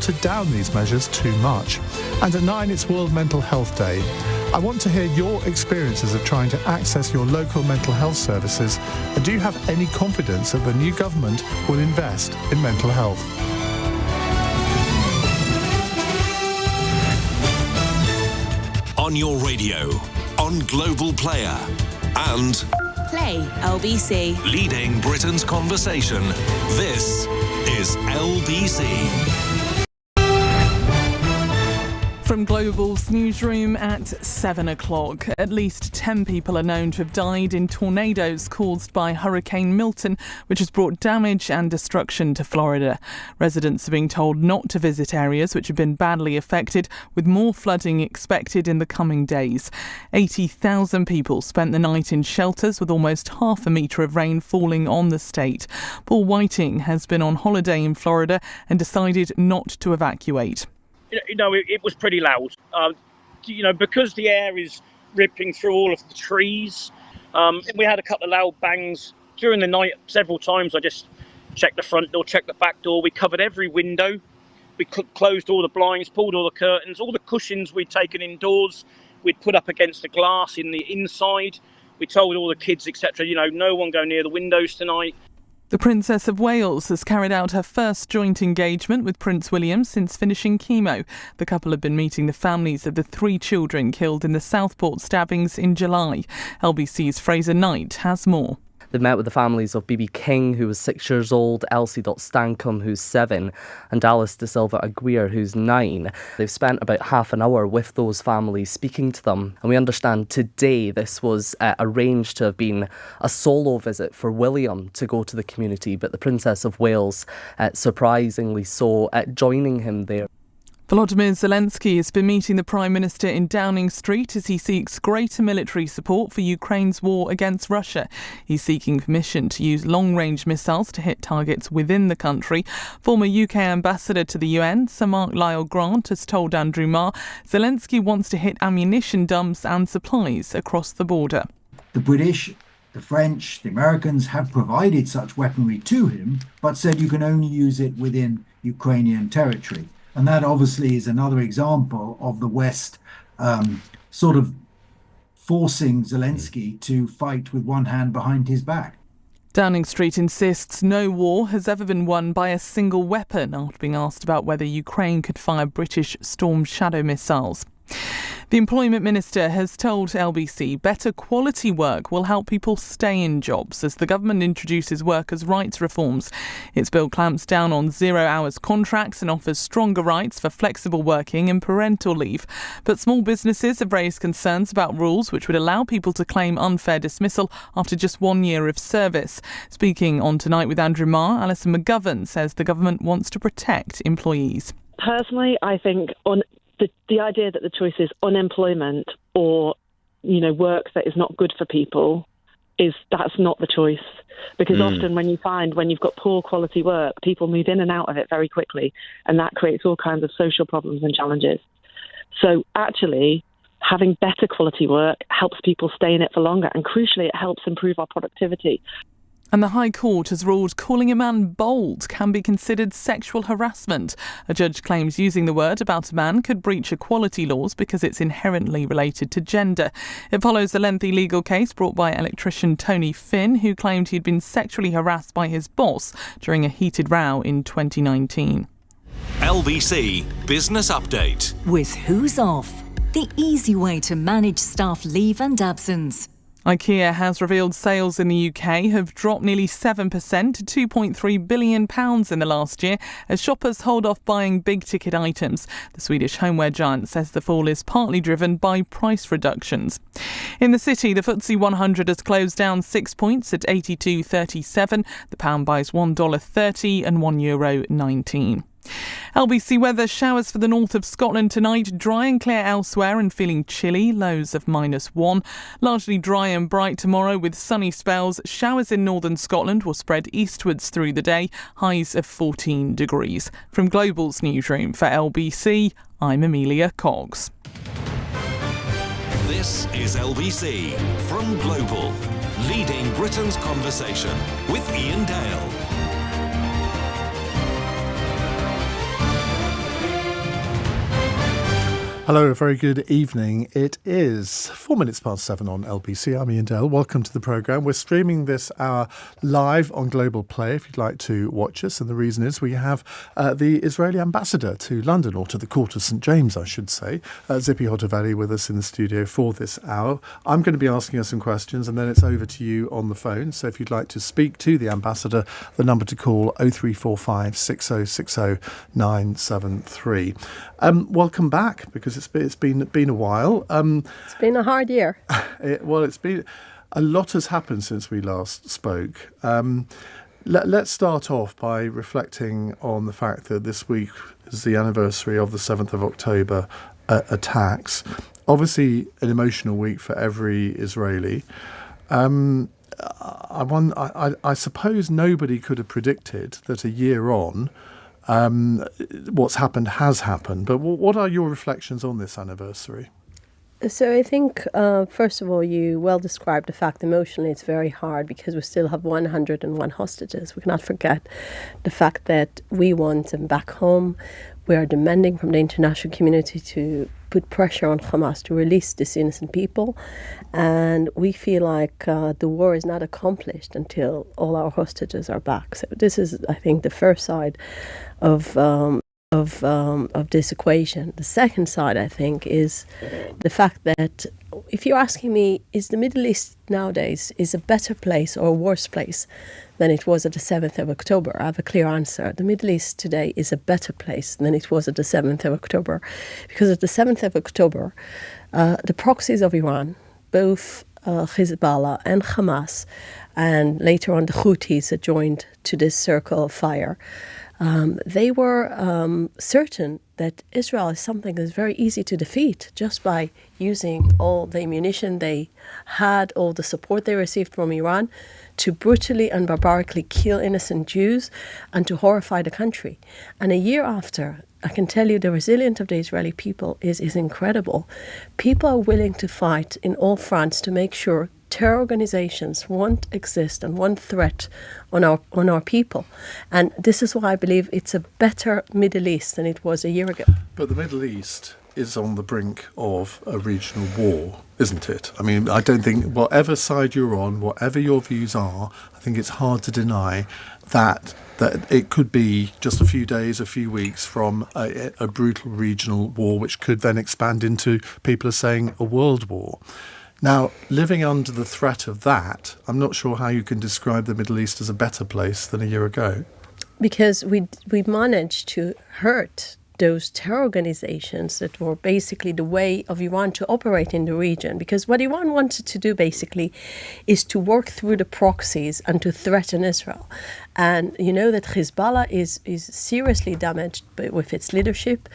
watered down these measures too much. And at 9, it's World Mental Health Day. I want to hear your experiences of trying to access your local mental health services, and do you have any confidence that the new government will invest in mental health? On your radio, on Global Player, and Play LBC. leading Britain's conversation. This is LBC. From Global's newsroom at 7 o'clock. At least 10 people are known to have died in tornadoes caused by Hurricane Milton, which has brought damage and destruction to Florida. Residents are being told not to visit areas which have been badly affected, with more flooding expected in the coming days. 80,000 people spent the night in shelters, with almost half a metre of rain falling on the state. Paul Whiting has been on holiday in Florida and decided not to evacuate. It was pretty loud, because the air is ripping through all of the trees. We had a couple of loud bangs during the night several times. I just checked the front door, checked the back door. We covered every window. We closed all the blinds, pulled all the curtains, all the cushions we'd taken indoors. We'd put up against the glass in the inside. We told all the kids, etc., no one go near the windows tonight. The Princess of Wales has carried out her first joint engagement with Prince William since finishing chemo. The couple have been meeting the families of the 3 children killed in the Southport stabbings in July. LBC's Fraser Knight has more. They met with the families of BB King, who was 6 years old, Elsie Stankham, who's 7, and Alice De Silva Aguirre, who's 9. They've spent about half an hour with those families speaking to them. And we understand today this was arranged to have been a solo visit for William to go to the community, but the Princess of Wales, surprisingly so, joining him there. Volodymyr Zelensky has been meeting the Prime Minister in Downing Street as he seeks greater military support for Ukraine's war against Russia. He's seeking permission to use long-range missiles to hit targets within the country. Former UK Ambassador to the UN, Sir Mark Lyle Grant, has told Andrew Marr Zelensky wants to hit ammunition dumps and supplies across the border. The British, the French, the Americans have provided such weaponry to him, but said you can only use it within Ukrainian territory. And that obviously is another example of the West sort of forcing Zelensky to fight with one hand behind his back. Downing Street insists no war has ever been won by a single weapon after being asked about whether Ukraine could fire British Storm Shadow missiles. The Employment Minister has told LBC better quality work will help people stay in jobs as the government introduces workers' rights reforms. Its bill clamps down on 0-hours contracts and offers stronger rights for flexible working and parental leave. But small businesses have raised concerns about rules which would allow people to claim unfair dismissal after just 1 year of service. Speaking on Tonight with Andrew Marr, Alison McGovern says the government wants to protect employees. Personally, I think the idea that the choice is unemployment or, work that is not good for people that's not the choice. Because often when you've got poor quality work, people move in and out of it very quickly, and that creates all kinds of social problems and challenges. So actually, having better quality work helps people stay in it for longer, and crucially, it helps improve our productivity. And the High Court has ruled calling a man bold can be considered sexual harassment. A judge claims using the word about a man could breach equality laws because it's inherently related to gender. It follows a lengthy legal case brought by electrician Tony Finn, who claimed he'd been sexually harassed by his boss during a heated row in 2019. LBC Business Update. With Who's Off, the easy way to manage staff leave and absence. IKEA has revealed sales in the UK have dropped nearly 7% to £2.3 billion in the last year as shoppers hold off buying big-ticket items. The Swedish homeware giant says the fall is partly driven by price reductions. In the city, the FTSE 100 has closed down 6 points at 82.37. The pound buys $1.30 and €1.19. LBC weather, showers for the north of Scotland tonight, dry and clear elsewhere and feeling chilly, lows of -1. Largely dry and bright tomorrow with sunny spells. Showers in northern Scotland will spread eastwards through the day, highs of 14 degrees. From Global's newsroom for LBC, I'm Amelia Cogs. This is LBC from Global, leading Britain's conversation with Iain Dale. Hello, a very good evening. It is 4 minutes past 7 on LBC. I'm Iain Dale. Welcome to the programme. We're streaming this hour live on Global Play if you'd like to watch us. And the reason is we have the Israeli ambassador to London, or to the Court of St James, I should say, Tzipi Hotovely, with us in the studio for this hour. I'm going to be asking her some questions and then it's over to you on the phone. So if you'd like to speak to the ambassador, the number to call 0345 6060 973. Welcome back, because it's been a while. It's been a hard year. It's been a lot has happened since we last spoke. Let's start off by reflecting on the fact that this week is the anniversary of the 7th of October attacks. Obviously, an emotional week for every Israeli. I suppose nobody could have predicted that a year on, what's happened has happened. But what are your reflections on this anniversary? So I think, first of all, you well described the fact emotionally it's very hard because we still have 101 hostages. We cannot forget the fact that we want them back home. We are demanding from the international community to put pressure on Hamas to release these innocent people. And we feel like the war is not accomplished until all our hostages are back. So this is, I think, the first side of this equation. The second side, I think, is the fact that if you're asking me, is the Middle East nowadays is a better place or a worse place than it was at the 7th of October? I have a clear answer. The Middle East today is a better place than it was at the 7th of October. Because at the 7th of October, the proxies of Iran, both Hezbollah and Hamas, and later on the Houthis that joined to this circle of fire, they were certain that Israel is something that's very easy to defeat just by using all the ammunition they had, all the support they received from Iran, to brutally and barbarically kill innocent Jews and to horrify the country. And a year after, I can tell you the resilience of the Israeli people is incredible. People are willing to fight in all fronts to make sure terror organizations won't exist and won't threat on our people. And this is why I believe it's a better Middle East than it was a year ago. But the Middle East is on the brink of a regional war, isn't it? I mean, I don't think, whatever side you're on, whatever your views are, I think it's hard to deny that it could be just a few days, a few weeks from a brutal regional war, which could then expand into, people are saying, a world war. Now, living under the threat of that, I'm not sure how you can describe the Middle East as a better place than a year ago. Because we managed to hurt those terror organizations that were basically the way of Iran to operate in the region. Because what Iran wanted to do basically is to work through the proxies and to threaten Israel. And you know that Hezbollah is seriously damaged with its leadership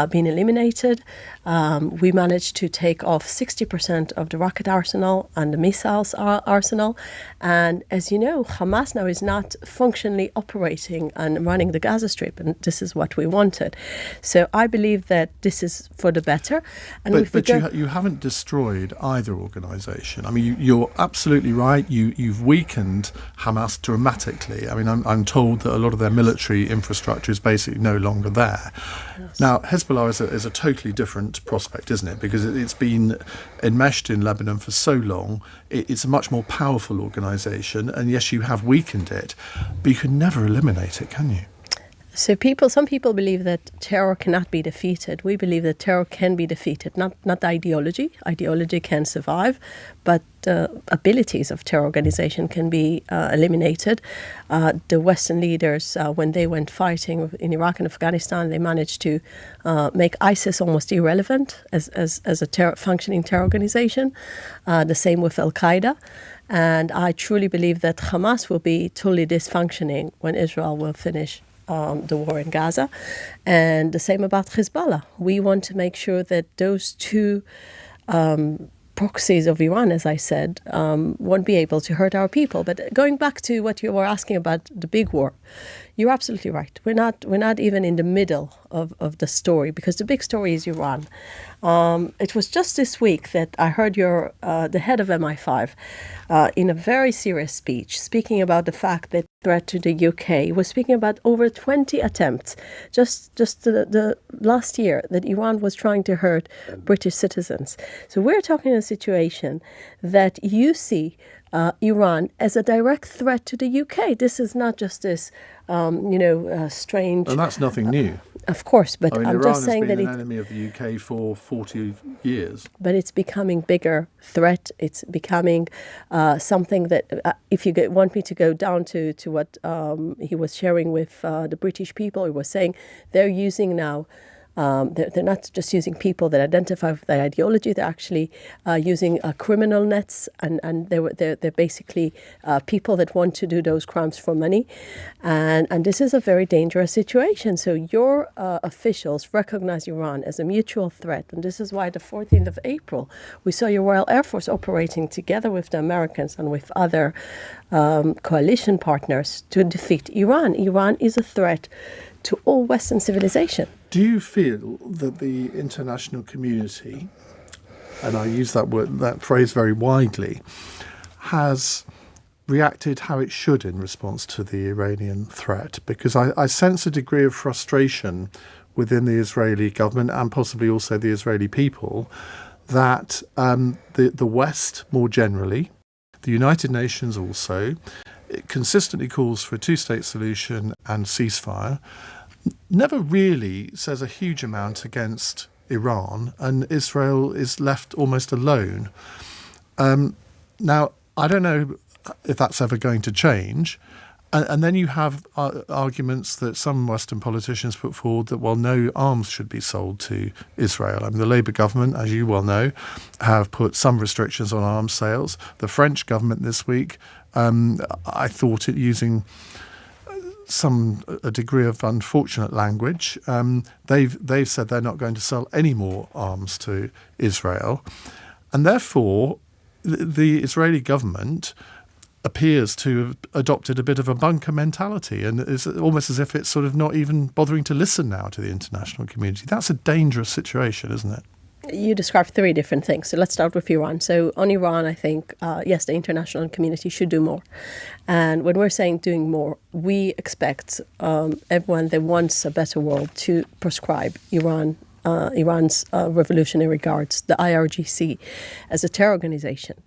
being eliminated. We managed to take off 60% of the rocket arsenal and the missiles arsenal. And as you know, Hamas now is not functionally operating and running the Gaza Strip. And this is what we wanted. So I believe that this is for the better. And but you haven't destroyed either organisation. I mean, you're absolutely right. You've weakened Hamas dramatically. I mean, I'm told that a lot of their military infrastructure is basically no longer there. Yes. Now, Hezbollah is a totally different prospect, isn't it? Because it's been enmeshed in Lebanon for so long. It's a much more powerful organisation. And yes, you have weakened it, but you can never eliminate it, can you? So some people believe that terror cannot be defeated. We believe that terror can be defeated, not the ideology. Ideology can survive, but the abilities of terror organization can be eliminated. The Western leaders, when they went fighting in Iraq and Afghanistan, they managed to make ISIS almost irrelevant as a functioning terror organization. The same with Al-Qaeda. And I truly believe that Hamas will be totally dysfunctioning when Israel will finish the war in Gaza. And the same about Hezbollah. We want to make sure that those two proxies of Iran, as I said, won't be able to hurt our people. But going back to what you were asking about the big war, You're absolutely right. We're not even in the middle of the story, because the big story is Iran. It was just this week that I heard the head of MI5 in a very serious speech speaking about the fact that threat to the UK was speaking about over 20 attempts just the last year that Iran was trying to hurt British citizens. So we're talking a situation that you see Iran as a direct threat to the UK. This is not just this, strange. And that's nothing new. Of course, but I'm Iran just saying has that been an enemy of the UK for 40 years. But it's becoming bigger threat. It's becoming something that, if you want me to go down to what he was sharing with the British people, he was saying they're using now. They're not just using people that identify with their ideology. They're actually using criminal nets, and they're basically people that want to do those crimes for money, and this is a very dangerous situation. So your officials recognize Iran as a mutual threat, and this is why the 14th of April we saw your Royal Air Force operating together with the Americans and with other coalition partners to defeat Iran. Iran is a threat to all Western civilization. Do you feel that the international community, and I use that phrase very widely, has reacted how it should in response to the Iranian threat? Because I sense a degree of frustration within the Israeli government and possibly also the Israeli people that the West more generally, the United Nations also, it consistently calls for a two-state solution and ceasefire, never really says a huge amount against Iran, and Israel is left almost alone. Now, I don't know if that's ever going to change. And then you have arguments that some Western politicians put forward that, well, no arms should be sold to Israel. I mean, the Labour government, as you well know, have put some restrictions on arms sales. The French government this week, I thought it using a degree of unfortunate language. They've said they're not going to sell any more arms to Israel. And therefore, the Israeli government appears to have adopted a bit of a bunker mentality, and it's almost as if it's sort of not even bothering to listen now to the international community. That's a dangerous situation, isn't it? You described three different things. So let's start with Iran. So on Iran, I think, yes, the international community should do more. And when we're saying doing more, we expect everyone that wants a better world to prescribe Iran's Revolutionary Guards, the IRGC, as a terror organization.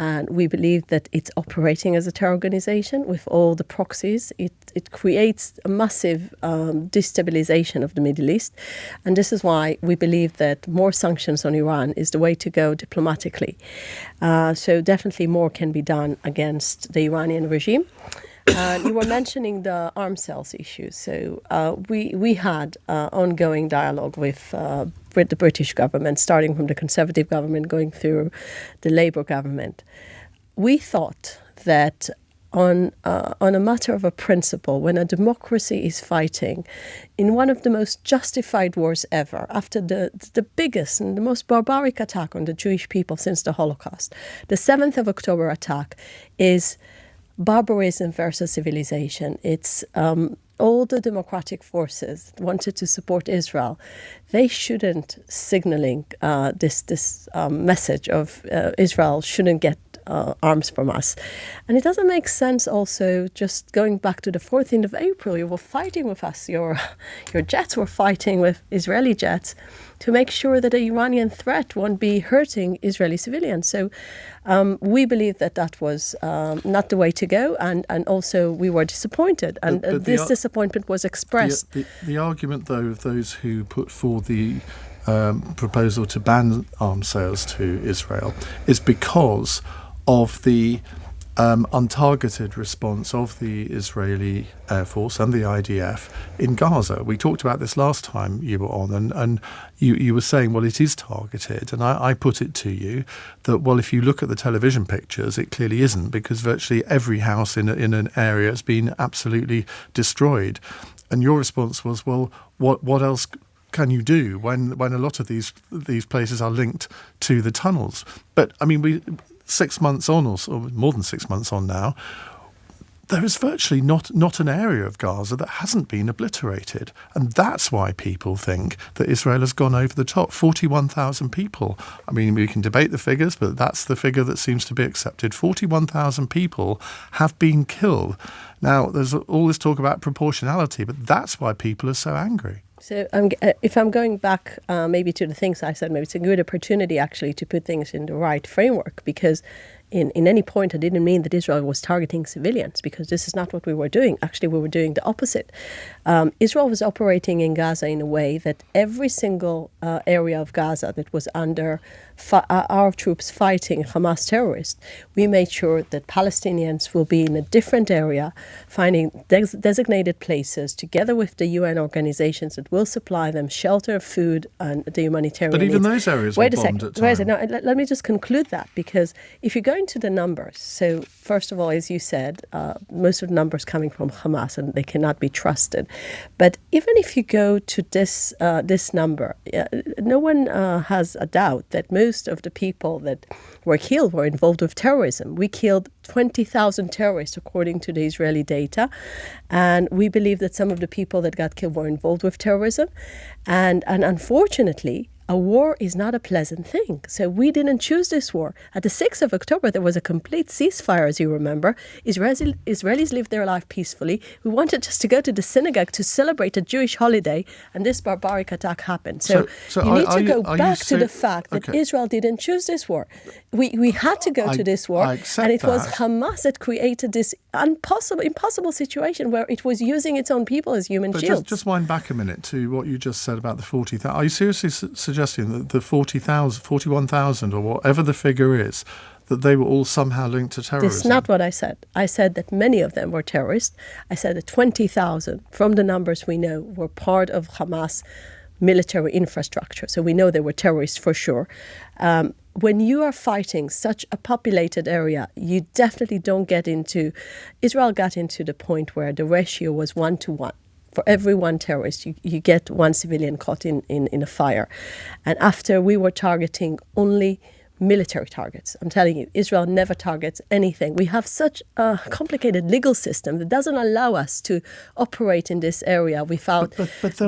And we believe that it's operating as a terror organization with all the proxies. It creates a massive destabilization of the Middle East. And this is why we believe that more sanctions on Iran is the way to go diplomatically. So definitely more can be done against the Iranian regime. You were mentioning the arms sales issue. So we had ongoing dialogue with the British government, starting from the Conservative government, going through the Labour government. We thought that on a matter of a principle, when a democracy is fighting in one of the most justified wars ever, after the biggest and the most barbaric attack on the Jewish people since the Holocaust, the 7th of October attack is barbarism versus civilization. It's all the democratic forces wanted to support Israel. They shouldn't signaling this message of Israel shouldn't get arms from us. And it doesn't make sense also just going back to the 14th of April. You were fighting with us. Your jets were fighting with Israeli jets to make sure that the Iranian threat won't be hurting Israeli civilians. So we believe that was not the way to go. And also we were disappointed. And this disappointment was expressed. The argument, though, of those who put forward the proposal to ban arms sales to Israel is because of the untargeted response of the Israeli Air Force and the IDF in Gaza. We talked about this last time you were on, and you were saying, well, it is targeted. And I put it to you that, well, if you look at the television pictures, it clearly isn't, because virtually every house in an area has been absolutely destroyed. And your response was, well, what else can you do when a lot of these places are linked to the tunnels? But, I mean, 6 months on, or more than 6 months on now, there is virtually not an area of Gaza that hasn't been obliterated. And that's why people think that Israel has gone over the top. 41,000 people. I mean, we can debate the figures, but that's the figure that seems to be accepted. 41,000 people have been killed. Now, there's all this talk about proportionality, but that's why people are so angry. So if I'm going back maybe to the things I said, maybe it's a good opportunity actually to put things in the right framework, because in any point I didn't mean that Israel was targeting civilians, because this is not what we were doing. Actually, we were doing the opposite. Israel was operating in Gaza in a way that every single area of Gaza that was under our troops fighting Hamas terrorists, we made sure that Palestinians will be in a different area, finding designated places together with the UN organizations that will supply them shelter, food, and the humanitarian But even needs. those areas were bombed at times. No, let me just conclude that, because if you go into the numbers, so first of all, as you said, most of the numbers coming from Hamas, and they cannot be trusted. But even if you go to this number, no one has a doubt that most of the people that were killed were involved with terrorism. We killed 20,000 terrorists, according to the Israeli data. And we believe that some of the people that got killed were involved with terrorism. And unfortunately, a war is not a pleasant thing. So we didn't choose this war. At the 6th of October, there was a complete ceasefire, as you remember. Israelis lived their life peacefully. We wanted just to go to the synagogue to celebrate a Jewish holiday, and this barbaric attack happened. So you need to go back to the fact that Israel didn't choose this war. We had to go to this war, and it was Hamas that created this impossible situation where it was using its own people as human shields. Just wind back a minute to what you just said about the 40,000. Are you seriously suggesting that the 40,000, 41,000 or whatever the figure is, that they were all somehow linked to terrorism? That's not what I said. I said that many of them were terrorists. I said that 20,000, from the numbers we know, were part of Hamas military infrastructure. So we know they were terrorists for sure. When you are fighting such a populated area, you definitely don't get into... Israel got into the point where the ratio was 1-to-1. For every one terrorist, you get one civilian caught in a fire. And after, we were targeting only military targets. I'm telling you, Israel never targets anything. We have such a complicated legal system that doesn't allow us to operate in this area without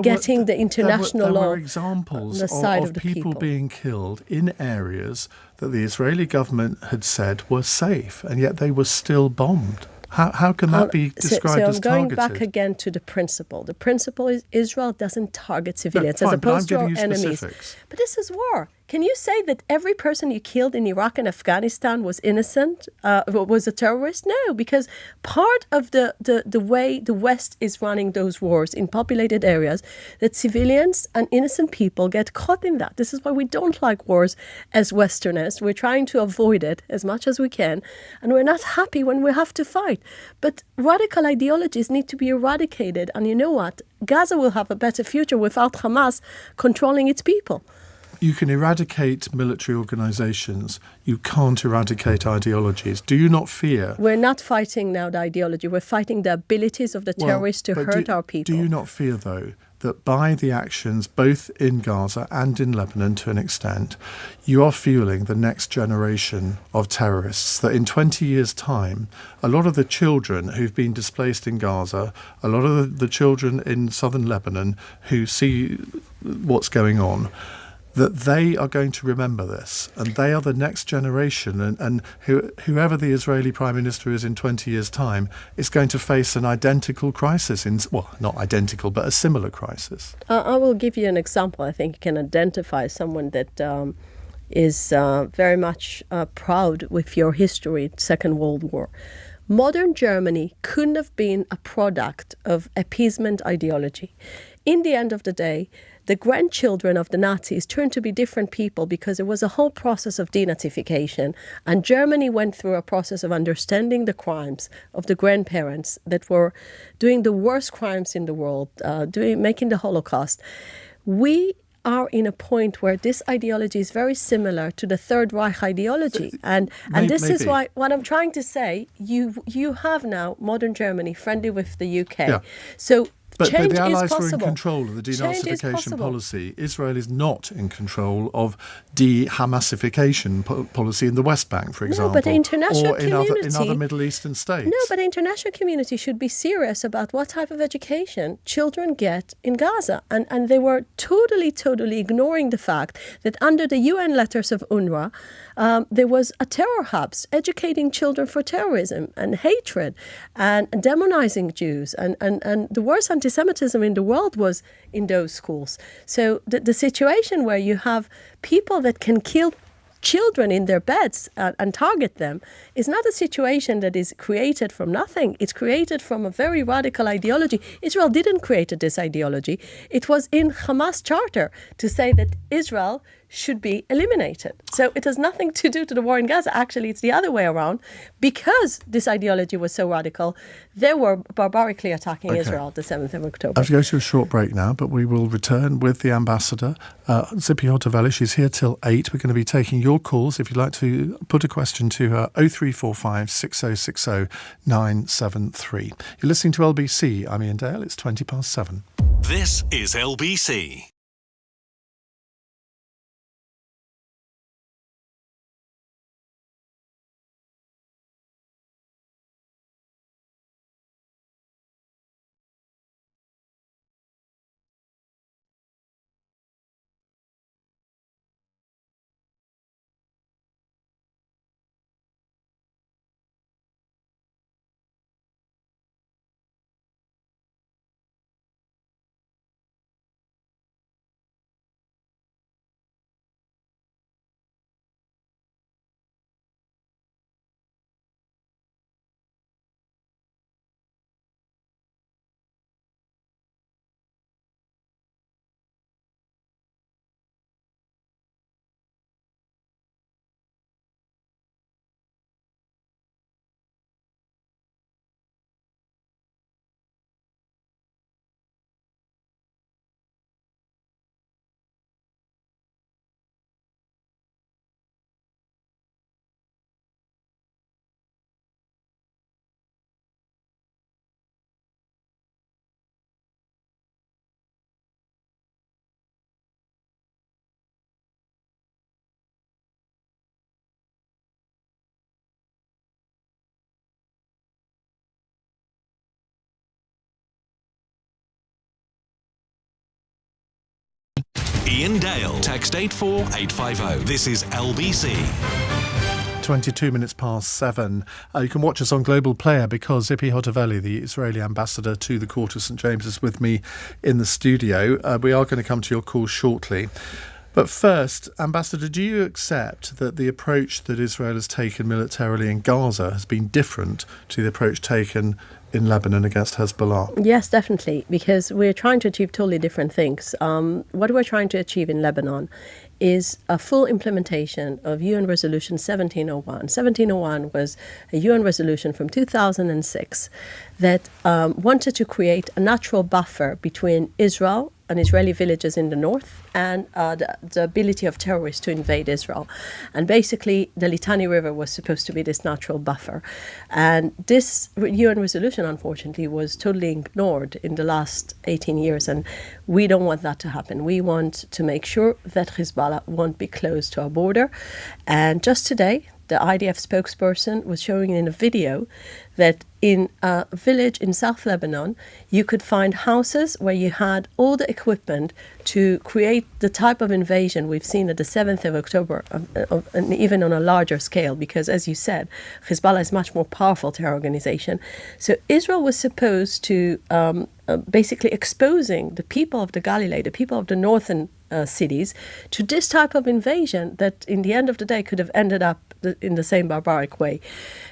getting the international law. There were examples on the side of the people being killed in areas that the Israeli government had said were safe, and yet they were still bombed. How can that be described as targeted? So I'm going back again to the principle. The principle is Israel doesn't target civilians as opposed to our enemies. Specifics. But this is war. Can you say that every person you killed in Iraq and Afghanistan was innocent, was a terrorist? No, because part of the way the West is running those wars in populated areas, that civilians and innocent people get caught in that. This is why we don't like wars as Westerners. We're trying to avoid it as much as we can, and we're not happy when we have to fight. But radical ideologies need to be eradicated, and you know what? Gaza will have a better future without Hamas controlling its people. You can eradicate military organisations. You can't eradicate ideologies. Do you not fear? We're not fighting now the ideology. We're fighting the abilities of the terrorists to hurt our people. Do you not fear, though, that by the actions both in Gaza and in Lebanon to an extent, you are fueling the next generation of terrorists, that in 20 years' time, a lot of the children who've been displaced in Gaza, a lot of the children in southern Lebanon who see what's going on, that they are going to remember this, and they are the next generation, and whoever the Israeli Prime Minister is in 20 years' time is going to face an identical crisis, not identical, but a similar crisis. I will give you an example. I think you can identify someone that is very much proud with your history, Second World War. Modern Germany couldn't have been a product of appeasement ideology. In the end of the day, the grandchildren of the Nazis turned to be different people because it was a whole process of denazification. And Germany went through a process of understanding the crimes of the grandparents that were doing the worst crimes in the world, making the Holocaust. We are in a point where this ideology is very similar to the Third Reich ideology. And this is why, what I'm trying to say, you have now modern Germany friendly with the UK. Yeah. So But Change the is Allies were in possible. control of the Change is denazification possible. policy. Israel is not in control of de-Hamasification policy in the West Bank, for example, but the international or in other community- Middle Eastern states. No, but the international community should be serious about what type of education children get in Gaza. And they were totally ignoring the fact that under the UN letters of UNRWA, there was a terror hubs educating children for terrorism and hatred and demonizing Jews. And the worst anti-Semitism in the world was in those schools. So the situation where you have people that can kill children in their beds and target them is not a situation that is created from nothing. It's created from a very radical ideology. Israel didn't create this ideology. It was in Hamas charter to say that Israel should be eliminated. So it has nothing to do to the war in Gaza. Actually, it's the other way around. Because this ideology was so radical, they were barbarically attacking Israel the 7th of October. I have to go to a short break now, but we will return with the ambassador, Tzipi Hotovely. She's here till 8. We're going to be taking your calls. If you'd like to put a question to her, 0345 6060 973. You're listening to LBC. I'm Iain Dale. It's 20 past 7. This is LBC. Iain Dale. Text 84850. This is LBC. 22 minutes past 7. You can watch us on Global Player because Tzipi Hotovely, the Israeli ambassador to the Court of St James, is with me in the studio. We are going to come to your call shortly. But first, Ambassador, do you accept that the approach that Israel has taken militarily in Gaza has been different to the approach taken in Lebanon against Hezbollah? Yes, definitely, because we're trying to achieve totally different things. What we're trying to achieve in Lebanon is a full implementation of UN Resolution 1701. 1701 was a UN resolution from 2006 that wanted to create a natural buffer between Israel and Israeli villages in the north and the ability of terrorists to invade Israel. And basically, the Litani River was supposed to be this natural buffer. And this UN resolution, unfortunately, was totally ignored in the last 18 years. And we don't want that to happen. We want to make sure that Hezbollah won't be close to our border. And just today, the IDF spokesperson was showing in a video that in a village in South Lebanon, you could find houses where you had all the equipment to create the type of invasion we've seen at the 7th of October, and even on a larger scale, because as you said, Hezbollah is a much more powerful terror organization. So Israel was supposed to basically exposing the people of the Galilee, the people of the northern cities, to this type of invasion that in the end of the day could have ended up in the same barbaric way.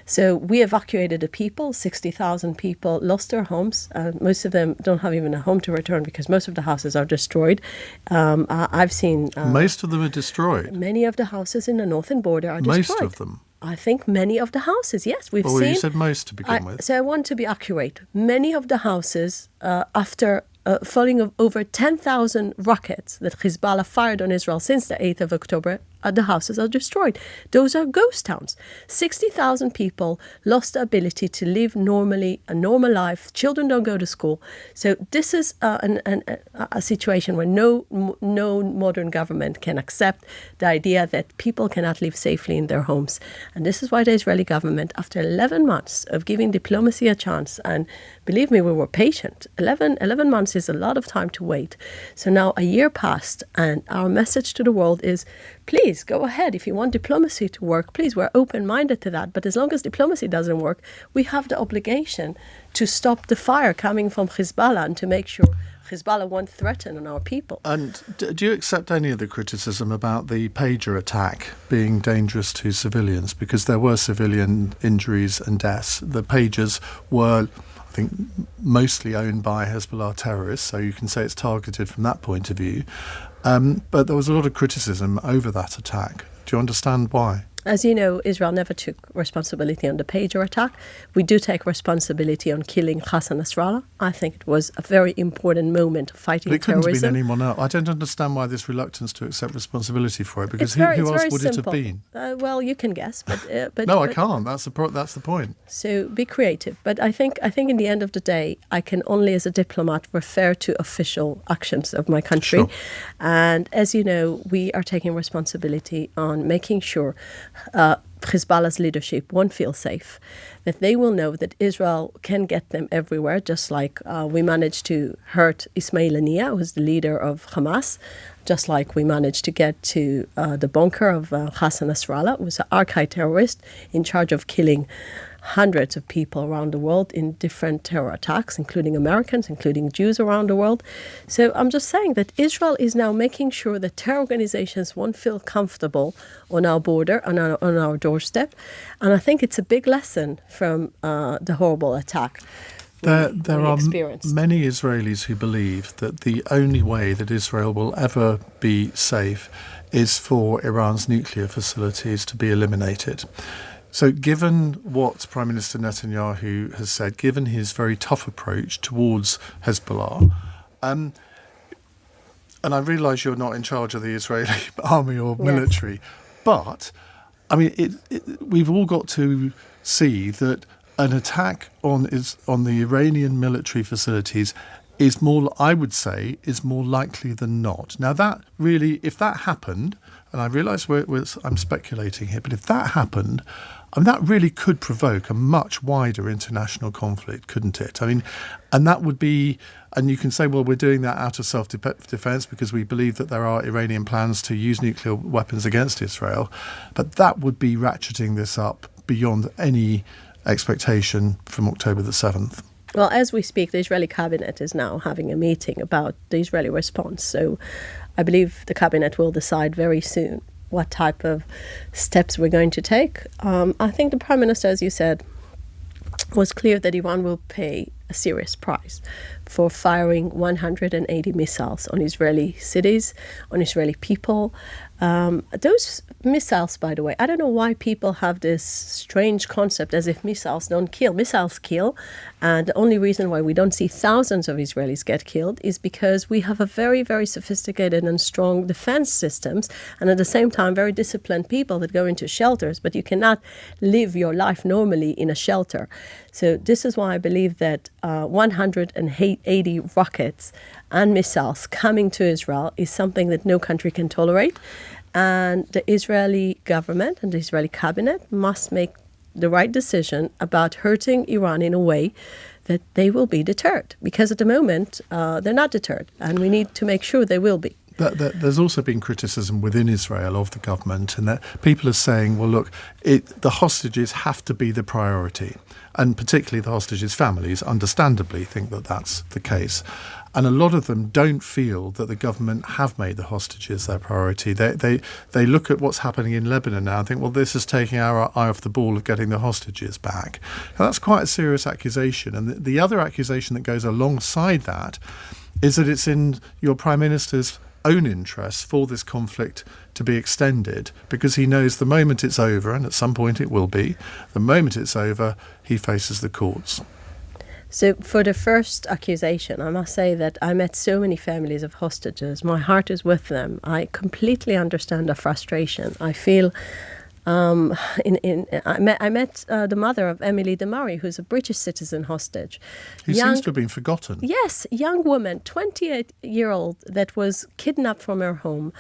So we evacuated the people. 60,000 people lost their homes. Most of them don't have even a home to return because most of the houses are destroyed. I've seen... most of them are destroyed? Many of the houses in the northern border are destroyed. Most of them? I think many of the houses, yes. We've seen... you said most to begin with. So I want to be accurate. Many of the houses, after falling of over 10,000 rockets that Hezbollah fired on Israel since the 8th of October, the houses are destroyed. Those are ghost towns. 60,000 people lost the ability to live normally, a normal life. Children don't go to school. So this is a situation where no modern government can accept the idea that people cannot live safely in their homes. And this is why the Israeli government, after 11 months of giving diplomacy a chance, and believe me, we were patient. 11 months is a lot of time to wait. So now a year passed, and our message to the world is, please go ahead. If you want diplomacy to work, please, we're open-minded to that. But as long as diplomacy doesn't work, we have the obligation to stop the fire coming from Hezbollah and to make sure Hezbollah won't threaten on our people. And do you accept any of the criticism about the pager attack being dangerous to civilians? Because there were civilian injuries and deaths. The pagers were, I think, mostly owned by Hezbollah terrorists, so you can say it's targeted from that point of view. But there was a lot of criticism over that attack. Do you understand why? As you know, Israel never took responsibility on the pager attack. We do take responsibility on killing Hassan Nasrallah. I think it was a very important moment of fighting terrorism. But it couldn't have been anyone else. I don't understand why this reluctance to accept responsibility for it, because who else would it have been? Well, you can guess, but no, I can't. That's the point. So be creative. But I think in the end of the day, I can only, as a diplomat, refer to official actions of my country. Sure. And as you know, we are taking responsibility on making sure Hezbollah's leadership won't feel safe, that they will know that Israel can get them everywhere, just like we managed to hurt Ismail Haniyeh, who's the leader of Hamas, just like we managed to get to the bunker of Hassan Nasrallah, who was an archived terrorist in charge of killing hundreds of people around the world in different terror attacks, including Americans, including Jews around the world. So I'm just saying that Israel is now making sure that terror organizations won't feel comfortable on our border, on our doorstep. And I think it's a big lesson from the horrible attack. There are many Israelis who believe that the only way that Israel will ever be safe is for Iran's nuclear facilities to be eliminated. So given what Prime Minister Netanyahu has said, given his very tough approach towards Hezbollah, and I realise you're not in charge of the Israeli army or military, but, I mean, we've all got to see that an attack on the Iranian military facilities is more, I would say, is more likely than not. Now, that really, if that happened, and I realise I'm speculating here, but if that happened, I mean, that really could provoke a much wider international conflict, couldn't it? I mean, and that would be, and you can say, well, we're doing that out of self-defense because we believe that there are Iranian plans to use nuclear weapons against Israel, but that would be ratcheting this up beyond any expectation from October the 7th. Well, as we speak, the Israeli cabinet is now having a meeting about the Israeli response. So I believe the cabinet will decide very soon what type of steps we're going to take. I think the Prime Minister, as you said, was clear that Iran will pay a serious price for firing 180 missiles on Israeli cities, on Israeli people. Those missiles, by the way, I don't know why people have this strange concept as if missiles don't kill. Missiles kill, and the only reason why we don't see thousands of Israelis get killed is because we have a very, very sophisticated and strong defense systems, and at the same time, very disciplined people that go into shelters, but you cannot live your life normally in a shelter. So this is why I believe that 180 rockets and missiles coming to Israel is something that no country can tolerate. And the Israeli government and the Israeli cabinet must make the right decision about hurting Iran in a way that they will be deterred. Because at the moment, they're not deterred. And we need to make sure they will be. There's also been criticism within Israel of the government, and that people are saying, well, look, the hostages have to be the priority. And particularly the hostages' families, understandably, think that that's the case. And a lot of them don't feel that the government have made the hostages their priority. They look at what's happening in Lebanon now and think, well, this is taking our eye off the ball of getting the hostages back. Now, that's quite a serious accusation. And the other accusation that goes alongside that is that it's in your Prime Minister's own interests for this conflict to be extended, because he knows the moment it's over, and at some point it will be, the moment it's over, he faces the courts. So, for the first accusation, I must say that I met so many families of hostages. My heart is with them. I completely understand the frustration. I feel. I met the mother of Emily de Murray, who's a British citizen hostage. Who seems to have been forgotten. Yes, young woman, 28-year-old, that was kidnapped from her home.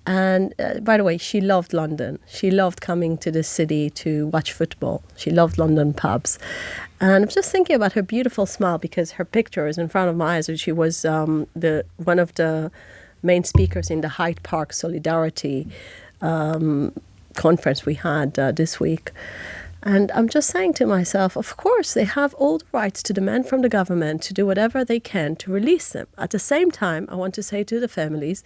And by the way, she loved London. She loved coming to the city to watch football. She loved London pubs. And I'm just thinking about her beautiful smile, because her picture is in front of my eyes. She was one of the main speakers in the Hyde Park Solidarity conference we had this week. And I'm just saying to myself, of course, they have all the rights to demand from the government to do whatever they can to release them. At the same time, I want to say to the families,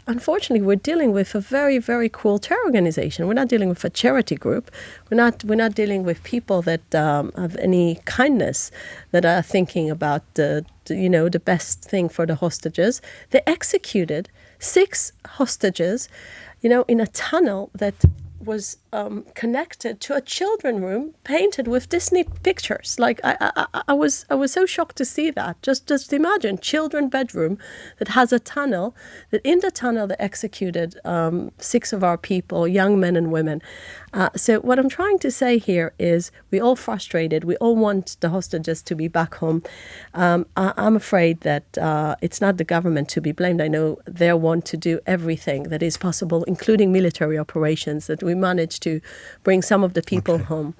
unfortunately, we're dealing with a very, very cruel terror organization. We're not dealing with a charity group. We're not dealing with people that have any kindness, that are thinking about the best thing for the hostages. They executed 6 hostages, in a tunnel that was connected to a children's room painted with Disney pictures. Like I was so shocked to see that. Just imagine children's bedroom that has a tunnel. That in the tunnel they executed 6 of our people, young men and women. So what I'm trying to say here is we all frustrated. We all want the hostages to be back home. I'm afraid that it's not the government to be blamed. I know they want to do everything that is possible, including military operations, that we manage to bring some of the people home.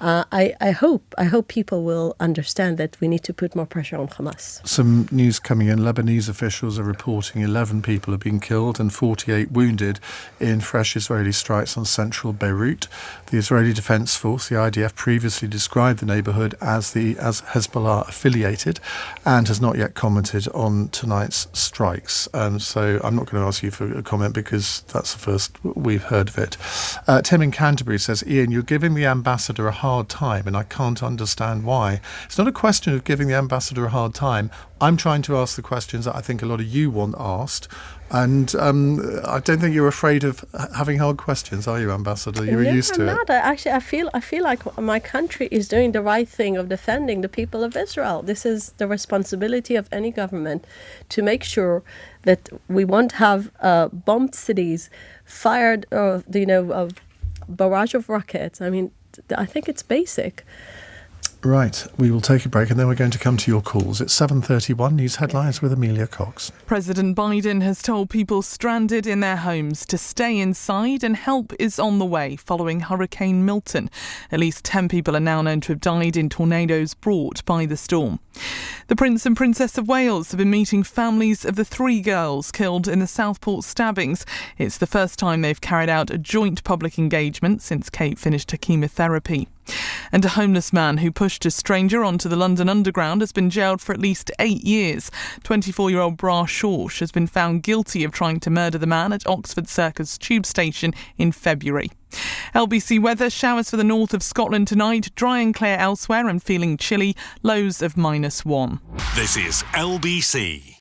I hope people will understand that we need to put more pressure on Hamas. Some news coming in. Lebanese officials are reporting 11 people have been killed and 48 wounded in fresh Israeli strikes on central Beirut. The Israeli Defense Force, the IDF, previously described the neighbourhood as Hezbollah affiliated and has not yet commented on tonight's strikes. So I'm not going to ask you for a comment because that's the first we've heard of it. Tim in Canterbury says, Iain, you're giving the ambassador a hard time and I can't understand why. It's not a question of giving the ambassador a hard time. I'm trying to ask the questions that I think a lot of you want asked. And I don't think you're afraid of having hard questions, are you, Ambassador? You're used to it. I'm not. Actually, I feel like my country is doing the right thing of defending the people of Israel. This is the responsibility of any government to make sure that we won't have bombed cities, fired, a barrage of rockets. I mean, I think it's basic. Right, we will take a break and then we're going to come to your calls. It's 7:31 News Headlines with Amelia Cox. President Biden has told people stranded in their homes to stay inside and help is on the way following Hurricane Milton. At least 10 people are now known to have died in tornadoes brought by the storm. The Prince and Princess of Wales have been meeting families of the 3 girls killed in the Southport stabbings. It's the first time they've carried out a joint public engagement since Kate finished her chemotherapy. And a homeless man who pushed a stranger onto the London Underground has been jailed for at least 8 years. 24-year-old Bra Shorsh has been found guilty of trying to murder the man at Oxford Circus tube station in February. LBC weather, showers for the north of Scotland tonight, dry and clear elsewhere and feeling chilly, lows of -1. This is LBC.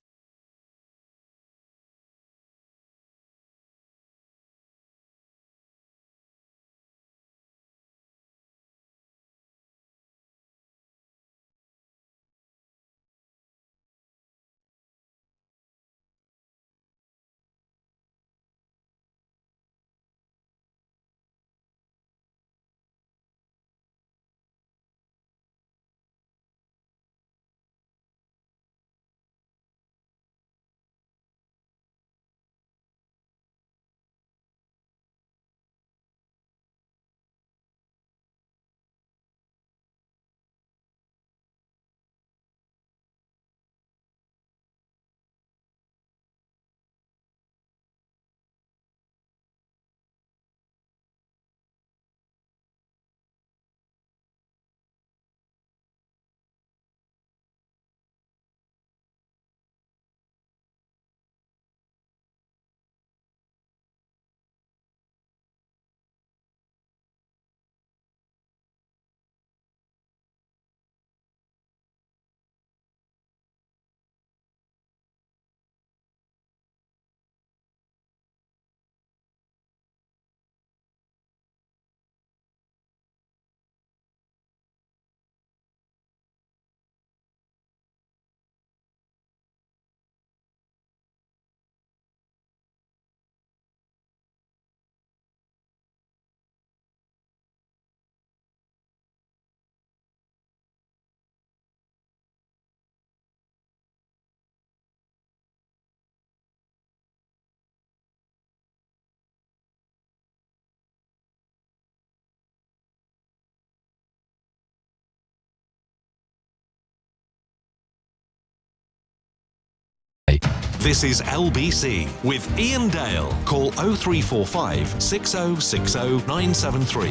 This is LBC with Iain Dale. Call 0345 6060 973.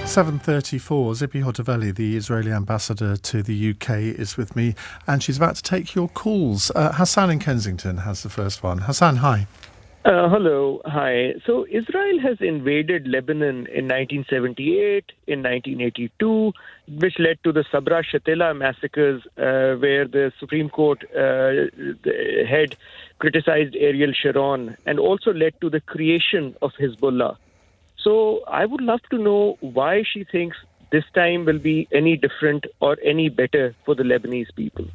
7:34. Tzipi Hotovely, the Israeli ambassador to the UK, is with me, and she's about to take your calls. Hassan in Kensington has the first one. Hassan, hi. Hello. Hi. So Israel has invaded Lebanon in 1978, in 1982, which led to the Sabra Shatila massacres, where the Supreme Court head criticized Ariel Sharon, and also led to the creation of Hezbollah. So I would love to know why she thinks this time will be any different or any better for the Lebanese people.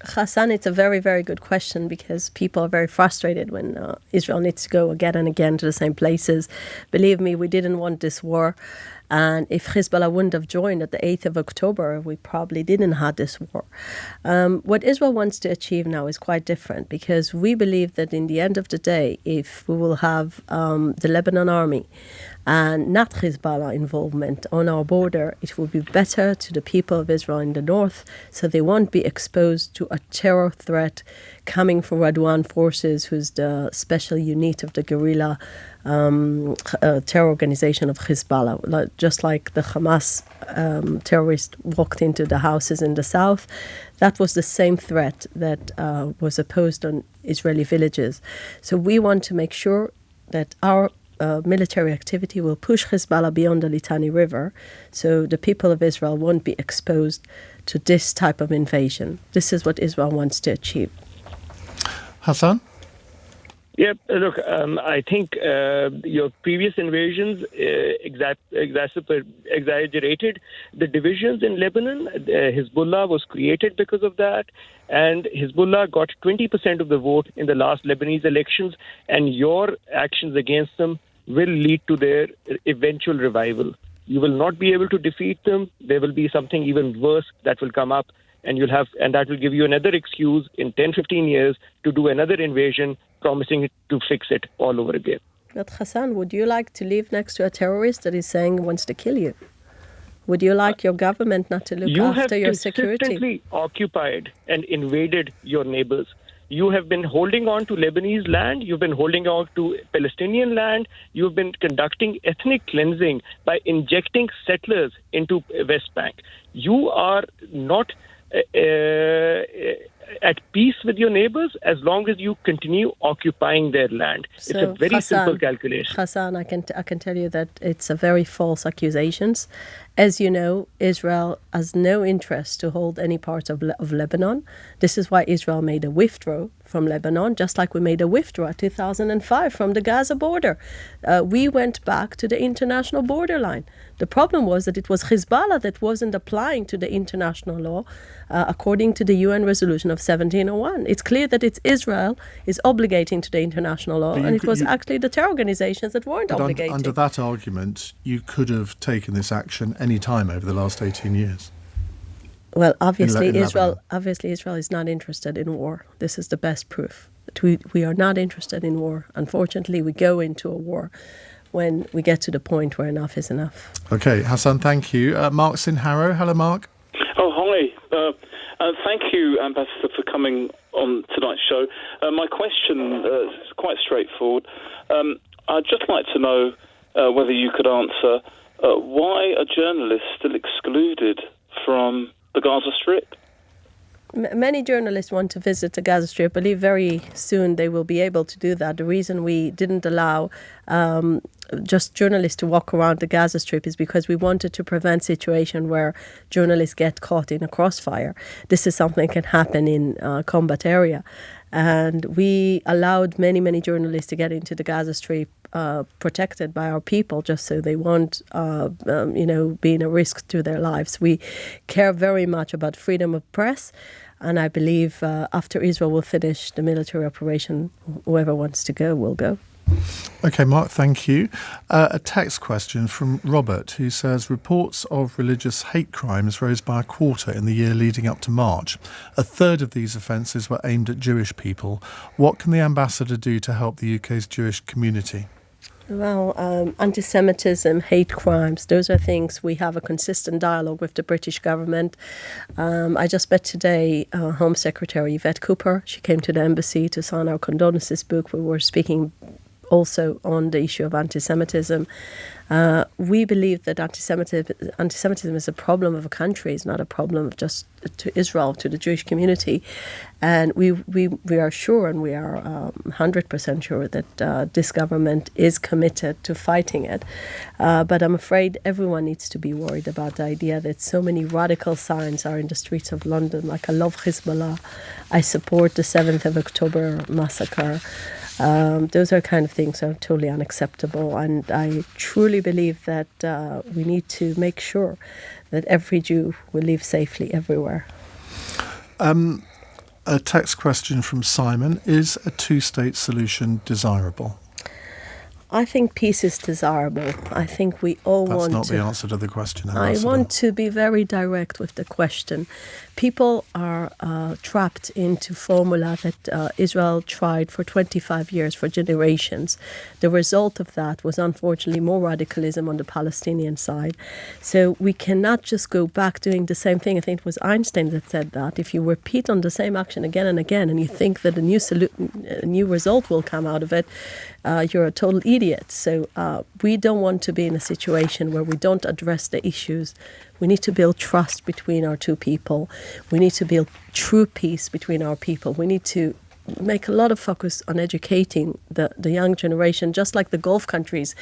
Hassan, it's a very, very good question, because people are very frustrated when Israel needs to go again and again to the same places. Believe me, we didn't want this war. And if Hezbollah wouldn't have joined at the 8th of October, we probably didn't have this war. What Israel wants to achieve now is quite different, because we believe that in the end of the day, if we will have the Lebanon army and not Hezbollah involvement on our border, it will be better to the people of Israel in the north, so they won't be exposed to a terror threat coming from Radwan forces, who's the special unit of the guerrilla terror organization of Hezbollah. Just like the Hamas terrorists walked into the houses in the south, that was the same threat that was opposed on Israeli villages. So we want to make sure that our military activity will push Hezbollah beyond the Litani River, so the people of Israel won't be exposed to this type of invasion. This is what Israel wants to achieve. Hassan? Yeah, look, I think your previous invasions exaggerated the divisions in Lebanon. Hezbollah was created because of that, and Hezbollah got 20% of the vote in the last Lebanese elections, and your actions against them will lead to their eventual revival. You will not be able to defeat them. There will be something even worse that will come up, and that will give you another excuse in 10, 15 years to do another invasion, promising to fix it all over again. But Hassan, would you like to live next to a terrorist that is saying he wants to kill you? Would you like your government not to look after your security? You have consistently occupied and invaded your neighbors. You have been holding on to Lebanese land. You've been holding on to Palestinian land. You've been conducting ethnic cleansing by injecting settlers into West Bank. You are not at peace with your neighbors as long as you continue occupying their land. It's a very simple calculation. Hassan, I can tell you that it's a very false accusations. As you know, Israel has no interest to hold any part of Lebanon. This is why Israel made a withdrawal from Lebanon, just like we made a withdrawal in 2005 from the Gaza border. We went back to the international borderline. The problem was that it was Hezbollah that wasn't applying to the international law according to the UN resolution of 1701. It's clear that it's Israel is obligating to the international law, and it was actually the terror organizations that weren't obligating. Under that argument, you could have taken this action any time over the last 18 years. Well, obviously, Israel is not interested in war. This is the best proof that we are not interested in war. Unfortunately, we go into a war when we get to the point where enough is enough. Okay, Hassan, thank you. Mark's in Harrow. Hello, Mark. Oh, hi. Thank you, Ambassador, for coming on tonight's show. My question is quite straightforward. I'd just like to know whether you could answer why are journalists still excluded from the Gaza Strip? Many journalists want to visit the Gaza Strip. I believe very soon they will be able to do that. The reason we didn't allow just journalists to walk around the Gaza Strip is because we wanted to prevent situation where journalists get caught in a crossfire. This is something that can happen in a combat area. And we allowed many journalists to get into the Gaza Strip protected by our people, just so they won't, be in a risk to their lives. We care very much about freedom of press, and I believe after Israel will finish the military operation, whoever wants to go will go. Okay, Mark, thank you. A text question from Robert, who says reports of religious hate crimes rose by a quarter in the year leading up to March. A third of these offences were aimed at Jewish people. What can the ambassador do to help the UK's Jewish community? Well, anti-Semitism, hate crimes, those are things we have a consistent dialogue with the British government. I just met today Home Secretary Yvette Cooper. She came to the embassy to sign our condolences book. We were speaking also on the issue of anti-Semitism. We believe that anti-Semitism is a problem of a country. It's not a problem just to Israel, to the Jewish community. And we are sure, and we are 100% sure that this government is committed to fighting it. But I'm afraid everyone needs to be worried about the idea that so many radical signs are in the streets of London, like I love Hezbollah, I support the 7th of October massacre. Those are kind of things that are totally unacceptable, and I truly believe that we need to make sure that every Jew will live safely everywhere. A text question from Simon. Is a two-state solution desirable? I think peace is desirable. I think we all want to... That's not the answer to the question. I want to be very direct with the question. People are trapped into formula that Israel tried for 25 years, for generations. The result of that was unfortunately more radicalism on the Palestinian side. So we cannot just go back doing the same thing. I think it was Einstein that said that. If you repeat on the same action again and again and you think that a new result will come out of it, you're a total idiot. So we don't want to be in a situation where we don't address the issues. We need to build trust between our two people. We need to build true peace between our people. We need to make a lot of focus on educating the young generation, just like the Gulf countries.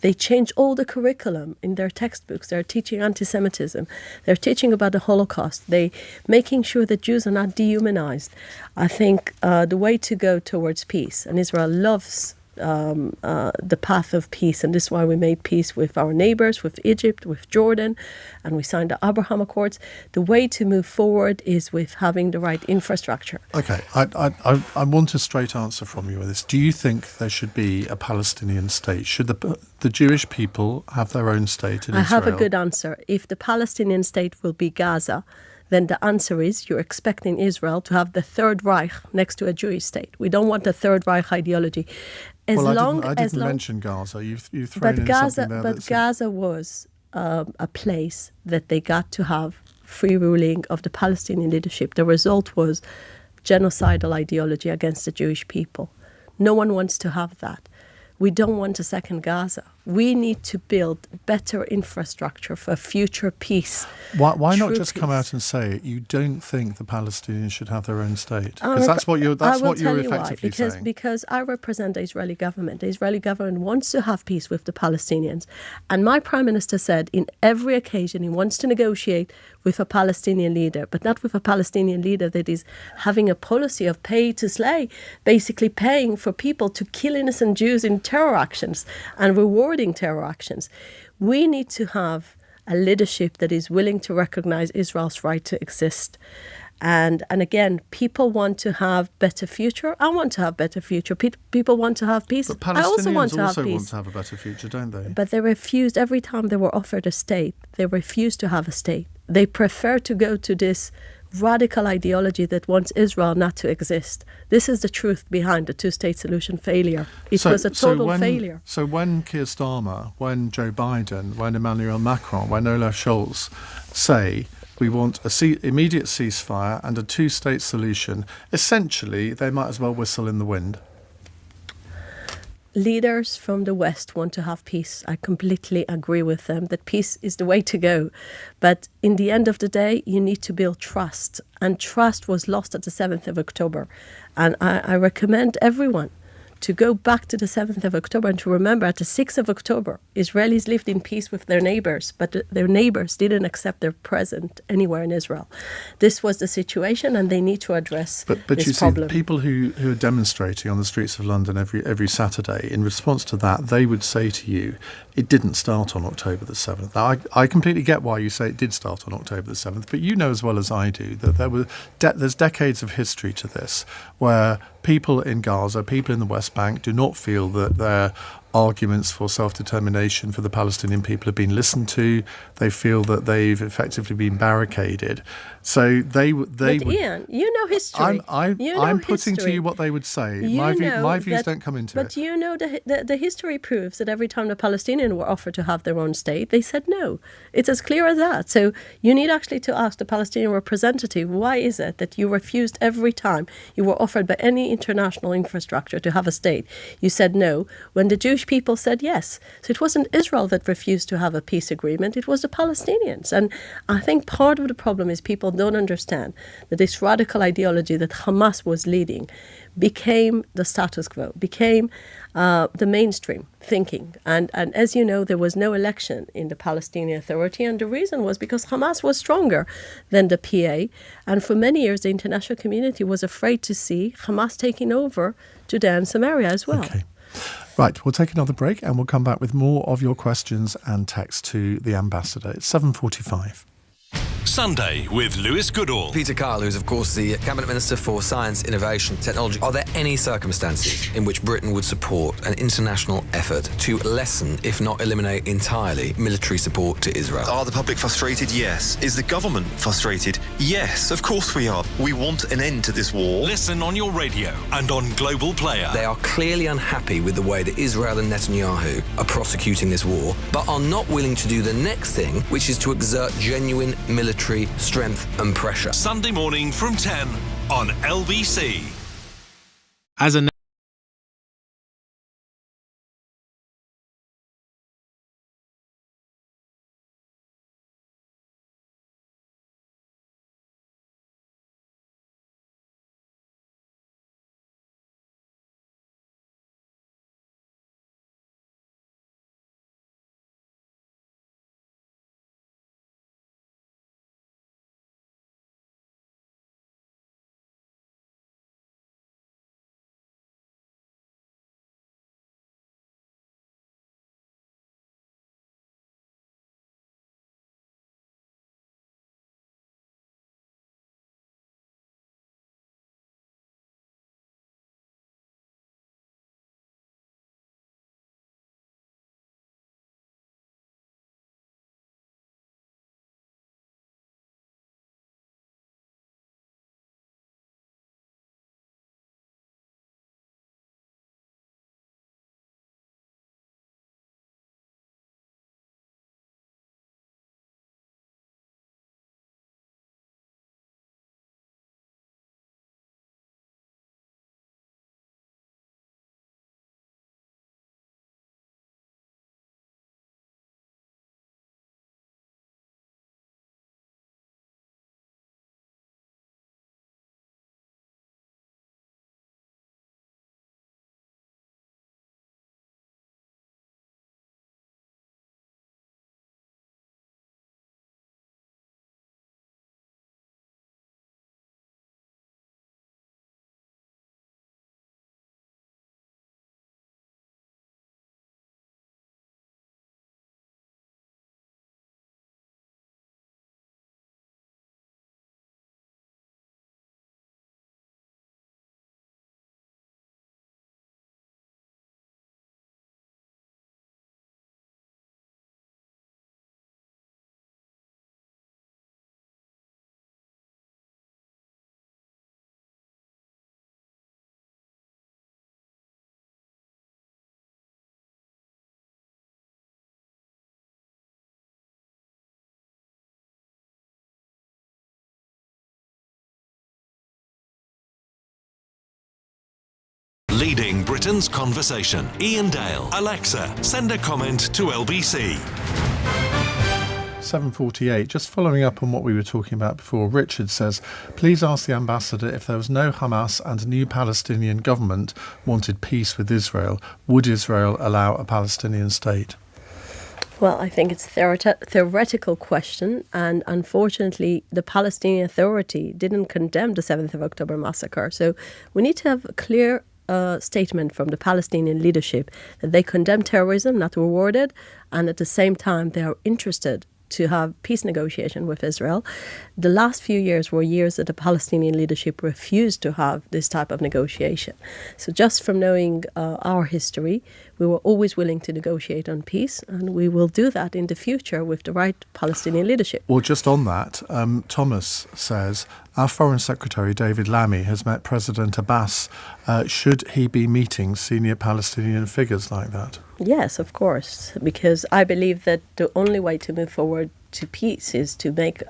They change all the curriculum in their textbooks. They're teaching anti-Semitism. They're teaching about the Holocaust. They're making sure that Jews are not dehumanized. I think the way to go towards peace, and Israel loves the path of peace, and this is why we made peace with our neighbors, with Egypt, with Jordan, and we signed the Abraham Accords. The way to move forward is with having the right infrastructure. Okay, I want a straight answer from you with this. Do you think there should be a Palestinian state? Should the Jewish people have their own state in Israel? I have a good answer. If the Palestinian state will be Gaza, then the answer is you're expecting Israel to have the Third Reich next to a Jewish state. We don't want the Third Reich ideology. I didn't mention Gaza. You've thrown in something there. But Gaza was a place that they got to have free ruling of the Palestinian leadership. The result was genocidal ideology against the Jewish people. No one wants to have that. We don't want a second Gaza. We need to build better infrastructure for future peace. Why not just come out and say it? You don't think the Palestinians should have their own state? Because that's what you're effectively saying. Because I represent the Israeli government. The Israeli government wants to have peace with the Palestinians. And my prime minister said in every occasion he wants to negotiate with a Palestinian leader, but not with a Palestinian leader that is having a policy of pay to slay, basically paying for people to kill innocent Jews in terror actions and rewarding terror actions. We need to have a leadership that is willing to recognize Israel's right to exist. And again, people want to have better future. I want to have better future. People want to have peace. But Palestinians I also want to have want peace. To have a better future, don't they? But they refused, every time they were offered a state, they refused to have a state. They prefer to go to this radical ideology that wants Israel not to exist. This is the truth behind the two-state solution failure. It was a total failure. So when Keir Starmer, when Joe Biden, when Emmanuel Macron, when Olaf Scholz say we want immediate ceasefire and a two-state solution, essentially they might as well whistle in the wind. Leaders from the West want to have peace. I completely agree with them that peace is the way to go. But in the end of the day, you need to build trust. And trust was lost at the 7th of October. And I recommend everyone to go back to the 7th of October and to remember at the 6th of October, Israelis lived in peace with their neighbors, but their neighbors didn't accept their presence anywhere in Israel. This was the situation, and they need to address but this you see, problem. People who are demonstrating on the streets of London every Saturday, in response to that, they would say to you, it didn't start on October the 7th. Now, I completely get why you say it did start on October the 7th, but you know as well as I do that there's decades of history to this where people in Gaza, people in the West Bank do not feel that their arguments for self-determination for the Palestinian people have been listened to. They feel that they've effectively been barricaded. So they would. Iain, you know history. I'm putting to you what they would say. My views don't come into it. But you know the history proves that every time the Palestinians were offered to have their own state, they said no. It's as clear as that. So you need actually to ask the Palestinian representative, why is it that you refused every time you were offered by any international infrastructure to have a state? You said no, when the Jewish people said yes. So it wasn't Israel that refused to have a peace agreement, it was the Palestinians. And I think part of the problem is people don't understand that this radical ideology that Hamas was leading became the status quo, became the mainstream thinking. And as you know, there was no election in the Palestinian Authority, and the reason was because Hamas was stronger than the PA. And for many years, the international community was afraid to see Hamas taking over Judea and Samaria as well. Okay. Right, we'll take another break and we'll come back with more of your questions and text to the ambassador. It's 7:45. Sunday with Lewis Goodall. Peter Kyle, who's of course the Cabinet Minister for Science, Innovation, Technology. Are there any circumstances in which Britain would support an international effort to lessen, if not eliminate entirely, military support to Israel? Are the public frustrated? Yes. Is the government frustrated? Yes, of course we are. We want an end to this war. Listen on your radio and on Global Player. They are clearly unhappy with the way that Israel and Netanyahu are prosecuting this war, but are not willing to do the next thing, which is to exert genuine military strength and pressure. Sunday morning from 10 on LBC. As a Leading Britain's conversation. Iain Dale. Alexa, send a comment to LBC. 7:48. Just following up on what we were talking about before, Richard says, please ask the ambassador if there was no Hamas and a new Palestinian government wanted peace with Israel, would Israel allow a Palestinian state? Well, I think it's a theoretical question, and unfortunately the Palestinian Authority didn't condemn the 7th of October massacre. So we need to have a clear statement from the Palestinian leadership that they condemn terrorism, not rewarded, and at the same time they are interested to have peace negotiation with Israel. The last few years were years that the Palestinian leadership refused to have this type of negotiation. So just from knowing our history, we were always willing to negotiate on peace, and we will do that in the future with the right Palestinian leadership. Well, just on that, Thomas says, our Foreign Secretary, David Lammy, has met President Abbas. Should he be meeting senior Palestinian figures like that? Yes, of course, because I believe that the only way to move forward to peace is to make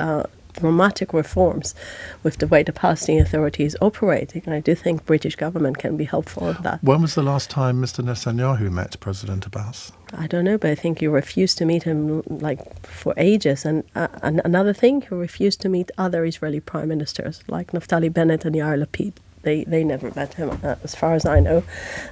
dramatic reforms with the way the Palestinian Authority is operating. And I do think British government can be helpful in that. When was the last time Mr. Netanyahu met President Abbas? I don't know, but I think he refused to meet him for ages. And another thing, he refused to meet other Israeli prime ministers like Naftali Bennett and Yair Lapid. They never met him, as far as I know,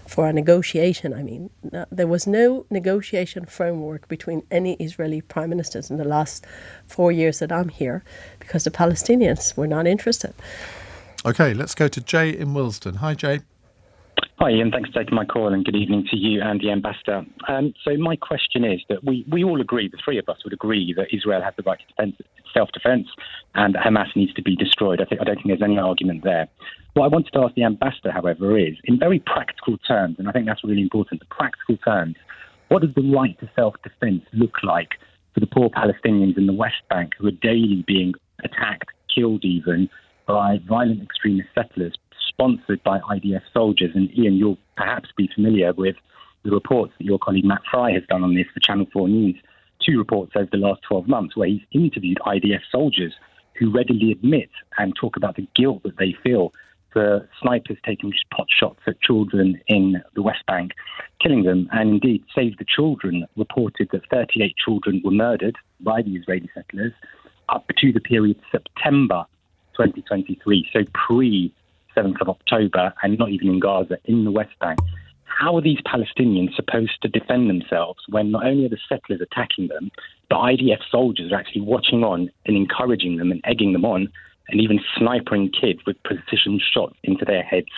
for a negotiation. I mean, there was no negotiation framework between any Israeli prime ministers in the last 4 years that I'm here, because the Palestinians were not interested. OK, let's go to Jay in Willesden. Hi, Jay. Hi, Ian. Thanks for taking my call, and good evening to you and the ambassador. So my question is that we all agree, the three of us would agree, that Israel has the right to self-defense and Hamas needs to be destroyed. I don't think there's any argument there. What I wanted to ask the ambassador, however, is, in very practical terms, and I think that's really important, the practical terms, what does the right to self-defense look like for the poor Palestinians in the West Bank who are daily being attacked, killed even, by violent extremist settlers sponsored by IDF soldiers? And Ian, you'll perhaps be familiar with the reports that your colleague Matt Fry has done on this for Channel 4 News. 2 reports over the last 12 months where he's interviewed IDF soldiers who readily admit and talk about the guilt that they feel for snipers taking pot shots at children in the West Bank, killing them. And indeed, Save the Children reported that 38 children were murdered by the Israeli settlers up to the period September 2023, so pre-7th of October, and not even in Gaza, in the West Bank. How are these Palestinians supposed to defend themselves when not only are the settlers attacking them, but IDF soldiers are actually watching on and encouraging them and egging them on, and even snipering kids with precision shots into their heads?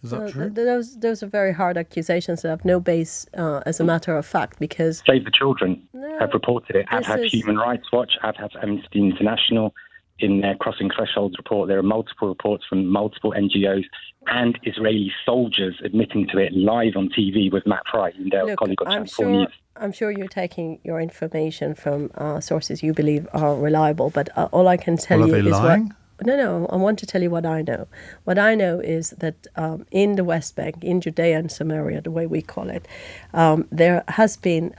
Is that true? Those are very hard accusations that have no base as a matter of fact, because... Save the Children have reported it, have had Human Rights Watch, have had Amnesty International in their Crossing Thresholds report. There are multiple reports from multiple NGOs and Israeli soldiers admitting to it live on TV with Matt Fry, Iain Dale, colleague on Channel 4 News. I'm sure you're taking your information from sources you believe are reliable, but all I can tell you is lying? No, I want to tell you what I know. What I know is that in the West Bank, in Judea and Samaria, the way we call it, there has been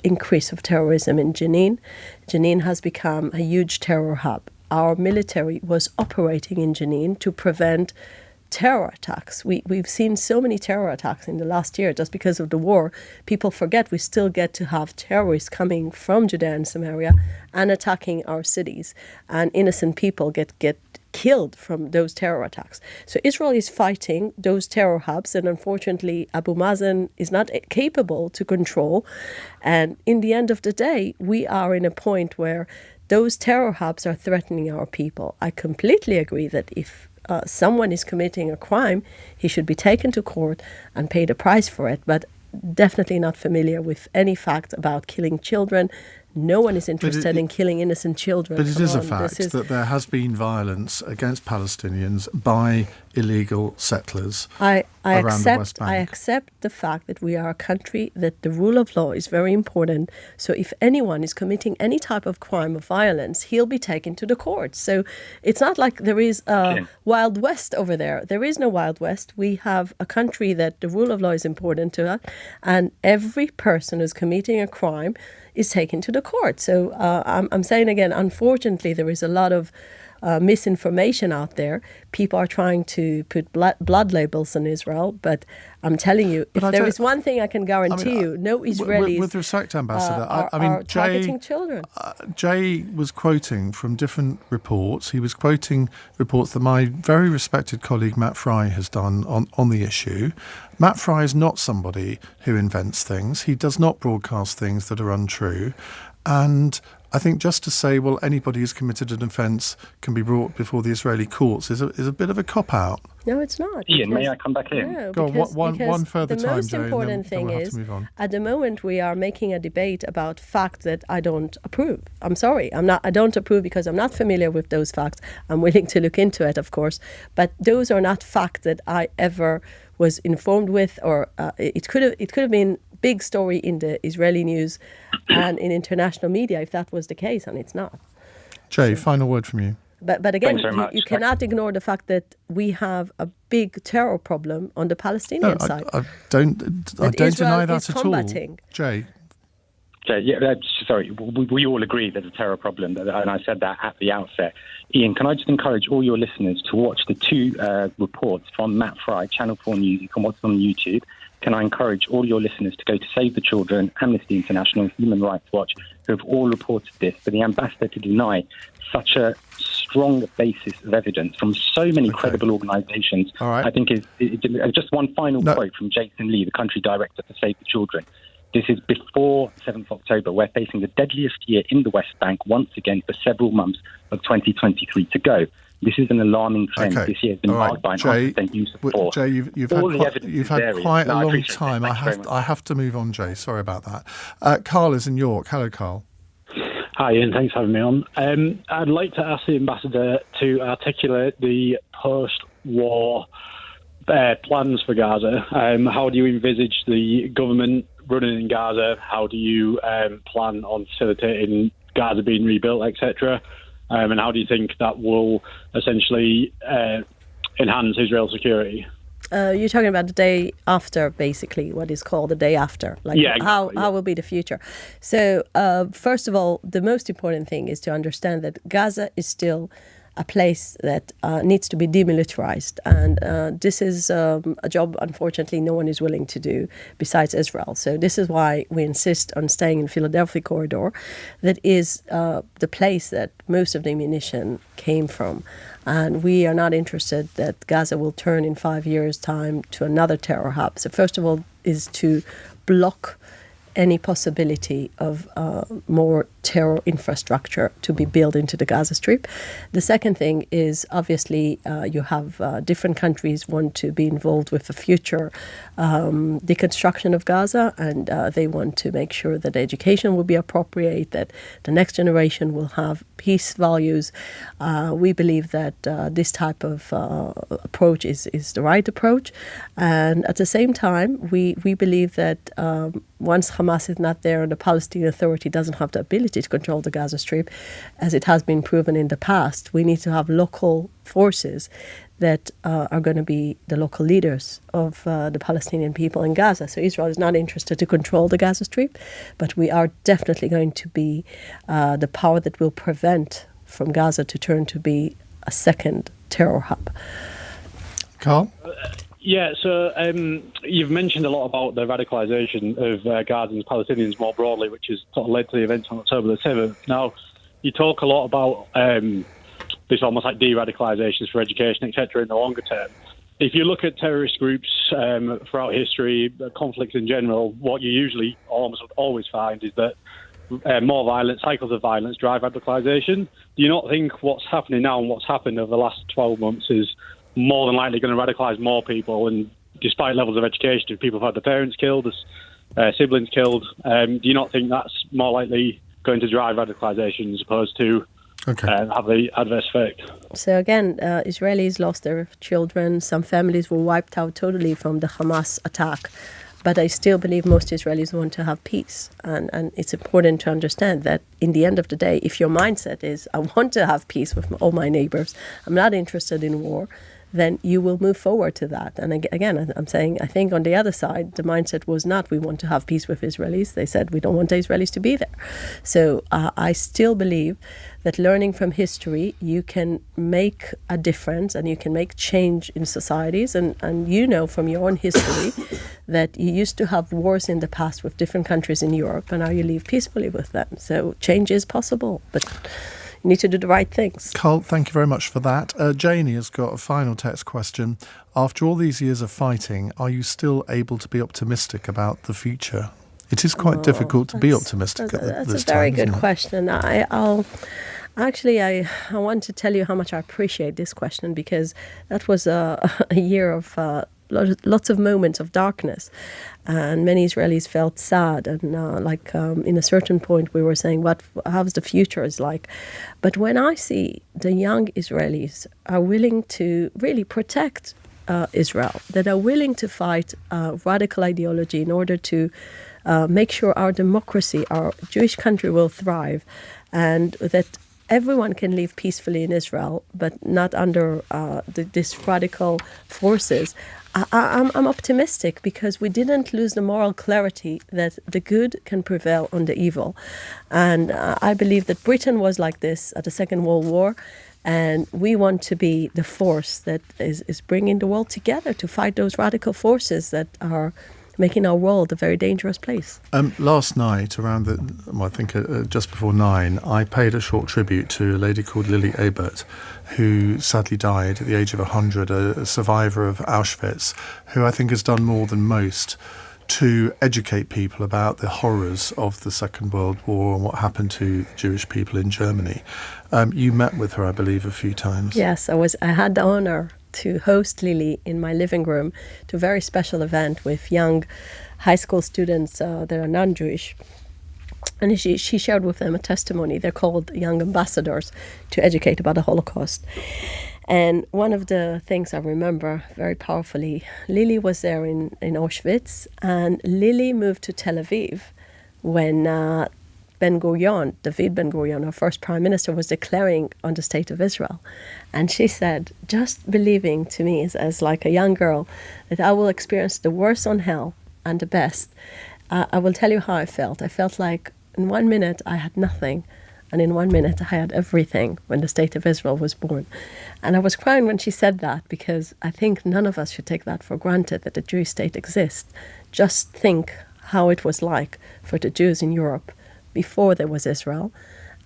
increase of terrorism in Jenin. Jenin has become a huge terror hub. Our military was operating in Jenin to prevent terror attacks. We've seen so many terror attacks in the last year just because of the war. People forget we still get to have terrorists coming from Judea and Samaria and attacking our cities, and innocent people get killed from those terror attacks. So Israel is fighting those terror hubs, and unfortunately Abu Mazen is not capable to control. And in the end of the day, we are in a point where those terror hubs are threatening our people. I completely agree that if someone is committing a crime, he should be taken to court and pay the price for it, but definitely not familiar with any fact about killing children. No one is interested in killing innocent children. But it is a fact that there has been violence against Palestinians by illegal settlers around the West Bank. I accept the fact that we are a country that the rule of law is very important. So if anyone is committing any type of crime or violence, he'll be taken to the courts. So it's not like there is a Wild West over there. There is no Wild West. We have a country that the rule of law is important to us, and every person who's committing a crime is taken to the court. So I'm saying again, unfortunately, there is a lot of misinformation out there. People are trying to put blood labels on Israel, but I'm telling you, if there is one thing I can guarantee you, no Israelis with respect, Ambassador, are targeting children. Jay was quoting from different reports. He was quoting reports that my very respected colleague Matt Fry has done on the issue. Matt Fry is not somebody who invents things. He does not broadcast things that are untrue. And I think just to say, well, anybody who's committed an offence can be brought before the Israeli courts is a bit of a cop-out. No, it's not. Ian, may I come back in? No, Go because, on, one further the time, most Joe, important and then thing we'll have is, to move on. at the moment, we are making a debate about facts that I don't approve. I'm sorry, I don't approve because I'm not familiar with those facts. I'm willing to look into it, of course, but those are not facts that I ever was informed with, or it could have been big story in the Israeli news and in international media if that was the case, and it's not. Jay, final word from you. But again, very much. you cannot ignore the fact that we have a big terror problem on the Palestinian side. I don't deny that is at combating. all. Jay. Yeah, sorry, we all agree there's a terror problem, and I said that at the outset. Ian, can I just encourage all your listeners to watch the two reports from Matt Fry, Channel 4 News. You can watch them on YouTube. Can I encourage all your listeners to go to Save the Children, Amnesty International, Human Rights Watch, who have all reported this, for the ambassador to deny such a strong basis of evidence from so many credible organisations, All right. I think is just one final quote from Jason Lee, the country director for Save the Children. This is before 7th October. We're facing the deadliest year in the West Bank once again for several months of 2023 to go. This is an alarming trend. Okay. This year has been marked by an unprecedented use of force. Jay, you've had quite a long time. I have to move on, Jay. Sorry about that. Carl is in York. Hello, Carl. Hi, Ian. Thanks for having me on. I'd like to ask the ambassador to articulate the post-war plans for Gaza. How do you envisage the government running in Gaza? How do you plan on facilitating Gaza being rebuilt, etc.? And how do you think that will essentially enhance Israel's security? You're talking about the day after, basically, what is called the day after. Like, yeah, exactly, how will be the future? So, first of all, the most important thing is to understand that Gaza is still a place that needs to be demilitarized. And this is a job, unfortunately, no one is willing to do besides Israel. So this is why we insist on staying in Philadelphia corridor. That is the place that most of the ammunition came from. And we are not interested that Gaza will turn in 5 years' time to another terror hub. So first of all is to block any possibility of more terror infrastructure to be built into the Gaza Strip. The second thing is, obviously, you have different countries want to be involved with the future deconstruction of Gaza, and they want to make sure that education will be appropriate, that the next generation will have peace values. We believe that this type of approach is the right approach. And at the same time, we believe that once Hamas is not there and the Palestinian Authority doesn't have the ability to control the Gaza Strip, as it has been proven in the past, we need to have local forces that are going to be the local leaders of the Palestinian people in Gaza. So Israel is not interested to control the Gaza Strip, but we are definitely going to be the power that will prevent from Gaza to turn to be a second terror hub. Carl? Yeah, so you've mentioned a lot about the radicalisation of Gazans, Palestinians more broadly, which has sort of led to the events on October the 7th. Now, you talk a lot about this almost like de-radicalisations for education, etc., in the longer term. If you look at terrorist groups throughout history, conflicts in general, what you usually almost always find is that more violent cycles of violence drive radicalisation. Do you not think what's happening now and what's happened over the last 12 months is more than likely going to radicalise more people? And despite levels of education, if people have had their parents killed, siblings killed, do you not think that's more likely going to drive radicalisation as opposed to have the adverse effect? So again, Israelis lost their children. Some families were wiped out totally from the Hamas attack. But I still believe most Israelis want to have peace. And it's important to understand that in the end of the day, if your mindset is, I want to have peace with all my neighbors, I'm not interested in war, then you will move forward to that. And again, I'm saying, I think on the other side, the mindset was not, we want to have peace with Israelis. They said, we don't want the Israelis to be there. So I still believe that learning from history, you can make a difference and you can make change in societies. And you know from your own history that you used to have wars in the past with different countries in Europe, and now you live peacefully with them. So change is possible, but you need to do the right things. Carl, thank you very much for that. Janie has got a final text question. After all these years of fighting, are you still able to be optimistic about the future? It is quite difficult to be optimistic at this time. That's a very good isn't it? question. I want to tell you how much I appreciate this question, because that was a year of lots of moments of darkness, and many Israelis felt sad, and in a certain point we were saying, how's the future is like. But when I see the young Israelis are willing to really protect Israel, that are willing to fight radical ideology in order to make sure our democracy, our Jewish country will thrive, and that everyone can live peacefully in Israel, but not under these radical forces. I'm optimistic, because we didn't lose the moral clarity that the good can prevail on the evil. And I believe that Britain was like this at the Second World War, and we want to be the force that is bringing the world together to fight those radical forces that are making our world a very dangerous place. Last night, around just before 9, I paid a short tribute to a lady called Lily Ebert, who sadly died at the age of 100, a survivor of Auschwitz, who I think has done more than most to educate people about the horrors of the Second World War and what happened to Jewish people in Germany. You met with her, I believe, a few times. Yes, I had the honor to host Lily in my living room to a very special event with young high school students that are non-Jewish. And she shared with them a testimony. They're called Young Ambassadors to educate about the Holocaust. And one of the things I remember very powerfully, Lily was there in Auschwitz, and Lily moved to Tel Aviv when David Ben-Gurion, our first prime minister, was declaring on the state of Israel. And she said, just believing to me as like a young girl that I will experience the worst on hell and the best, I will tell you how I felt. I felt like in 1 minute I had nothing, and in 1 minute I had everything when the state of Israel was born. And I was crying when she said that, because I think none of us should take that for granted, that the Jewish state exists. Just think how it was like for the Jews in Europe before there was Israel.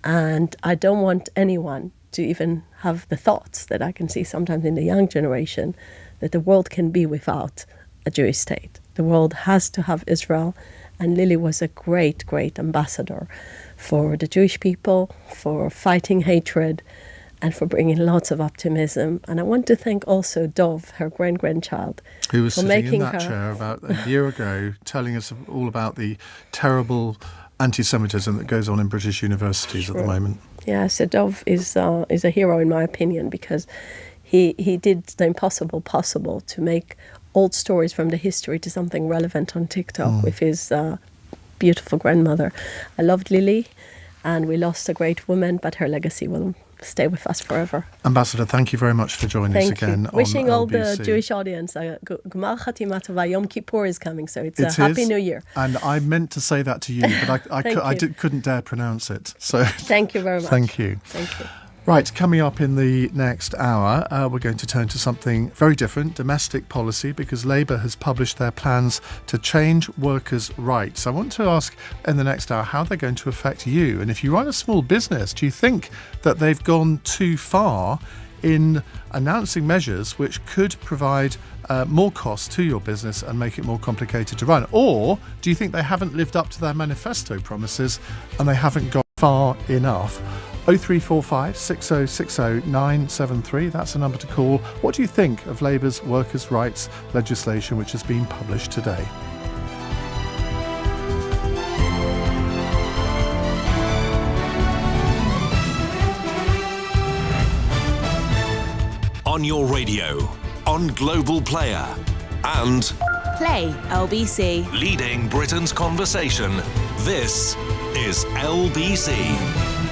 And I don't want anyone to even have the thoughts that I can see sometimes in the young generation, that the world can be without a Jewish state. The world has to have Israel, and Lily was a great, great ambassador for the Jewish people, for fighting hatred, and for bringing lots of optimism. And I want to thank also Dov, her grandchild, who was for sitting making in that her chair about a year ago, telling us all about the terrible anti-Semitism that goes on in British universities at the moment. Yeah, so Dov is a hero in my opinion, because he did the impossible possible to make old stories from the history to something relevant on TikTok with his beautiful grandmother. I loved Lily, and we lost a great woman, but her legacy will stay with us forever. Ambassador, thank you very much for joining us again. Wishing all LBC. the Jewish audience Gmar Chatima Tova. Yom Kippur is coming, so it's a Happy New Year. And I meant to say that to you, but I couldn't dare pronounce it. So thank you very much. Thank you. Thank you. Right, coming up in the next hour, we're going to turn to something very different, domestic policy, because Labour has published their plans to change workers' rights. I want to ask in the next hour how they're going to affect you. And if you run a small business, do you think that they've gone too far in announcing measures which could provide more costs to your business and make it more complicated to run? Or do you think they haven't lived up to their manifesto promises and they haven't gone far enough? 0345 6060 973, that's the number to call. What do you think of Labour's workers' rights legislation which has been published today? On your radio, on Global Player, and Play LBC. leading Britain's conversation. This is LBC.